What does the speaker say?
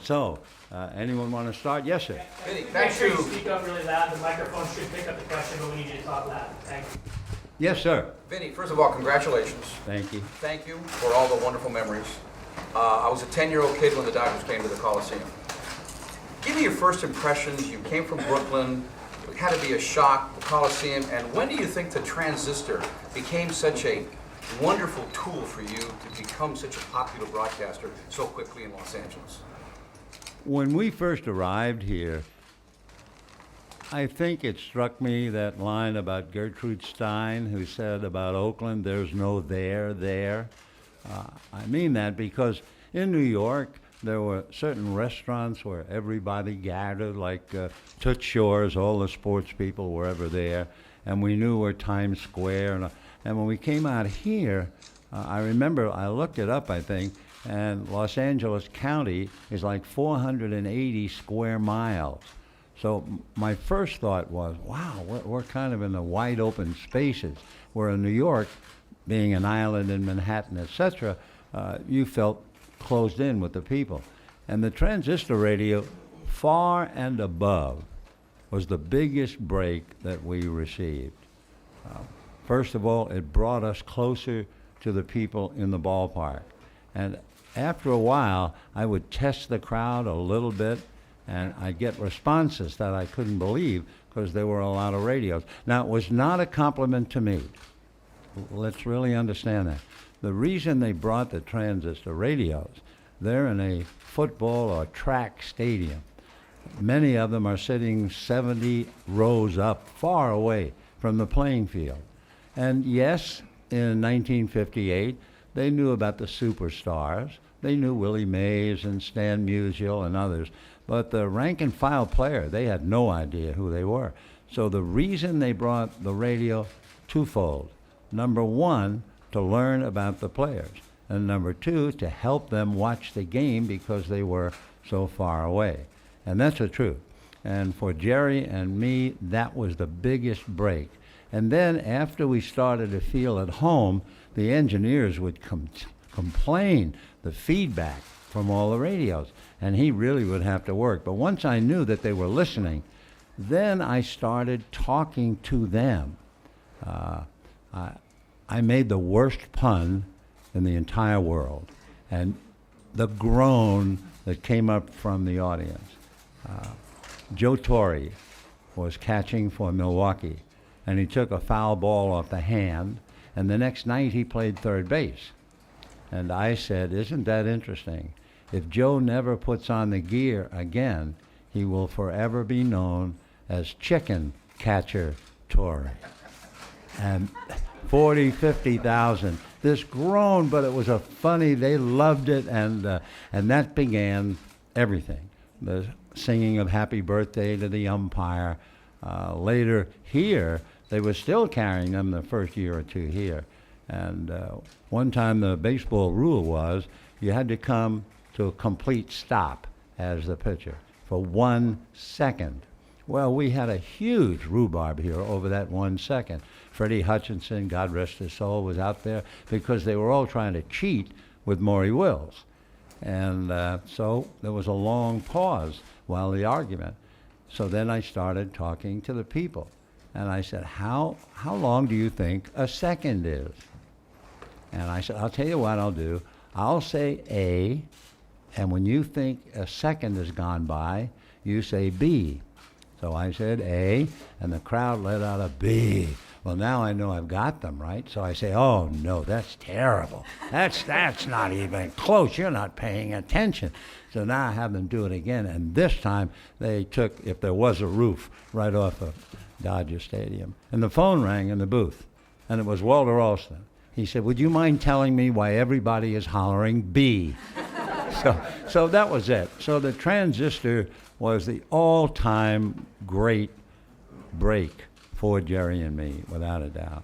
So, anyone want to start? Yes, sir. Vinny, Make back sure you to speak up really loud. The microphone should pick up the question, but we need you to talk loud. Thank you. Yes, sir. Vinny. First of all, congratulations. Thank you. Thank you for all the wonderful memories. I was a 10-year-old kid when the Dodgers came to the Coliseum. Give me your first impressions. You came from Brooklyn. It had to be a shock, the Coliseum. And when do you think the transistor became such a wonderful tool for you to become such a popular broadcaster so quickly in Los Angeles? When we first arrived here, I think it struck me that line about Gertrude Stein, who said about Oakland, there's no there. I mean that because in New York, there were certain restaurants where everybody gathered, like Toots Shor's, all the sports people were ever there, and we knew where Times Square. And when we came out here, I remember, I looked it up, I think, and Los Angeles County is like 480 square miles. So my first thought was, wow, we're kind of in the wide open spaces, where in New York, being an island in Manhattan, etc., you felt closed in with the people. And the transistor radio, far and above, was the biggest break that we received. First of all, it brought us closer to the people in the ballpark. And after a while, I would test the crowd a little bit, and I'd get responses that I couldn't believe because there were a lot of radios. Now, it was not a compliment to me. Let's really understand that. The reason they brought the transistor radios, they're in a football or track stadium. Many of them are sitting 70 rows up, far away from the playing field. And yes, in 1958, they knew about the superstars. They knew Willie Mays and Stan Musial and others. But the rank and file player, they had no idea who they were. So the reason they brought the radio, twofold. Number one, to learn about the players. And number two, to help them watch the game because they were so far away. And that's the truth. And for Jerry and me, that was the biggest break. And then after we started to feel at home, the engineers would complain the feedback from all the radios. And he really would have to work. But once I knew that they were listening, then I started talking to them. I made the worst pun in the entire world. And the groan that came up from the audience. Joe Torre was catching for Milwaukee, and he took a foul ball off the hand, and the next night he played third base. And I said, isn't that interesting? If Joe never puts on the gear again, he will forever be known as Chicken Catcher Torre. And 40, 50,000. This groan, but it was a funny, they loved it, and that began everything. The singing of Happy Birthday to the umpire. Later here, they were still carrying them the first year or two here. And one time the baseball rule was you had to come to a complete stop as the pitcher for 1 second. Well, we had a huge rhubarb here over that 1 second. Freddie Hutchinson, God rest his soul, was out there because they were all trying to cheat with Maury Wills. And so there was a long pause while the argument. So then I started talking to the people. And I said, how long do you think a second is? And I said, I'll tell you what I'll do. I'll say A, and when you think a second has gone by, you say B. So I said A, and the crowd let out a B. Well, now I know I've got them, right? So I say, oh, no, that's terrible. That's not even close. You're not paying attention. So now I have them do it again. And this time they took, if there was a roof, right off of Dodger Stadium. And the phone rang in the booth, and it was Walter Alston. He said, would you mind telling me why everybody is hollering B? So that was it. So the transistor was the all-time great break for Jerry and me, without a doubt.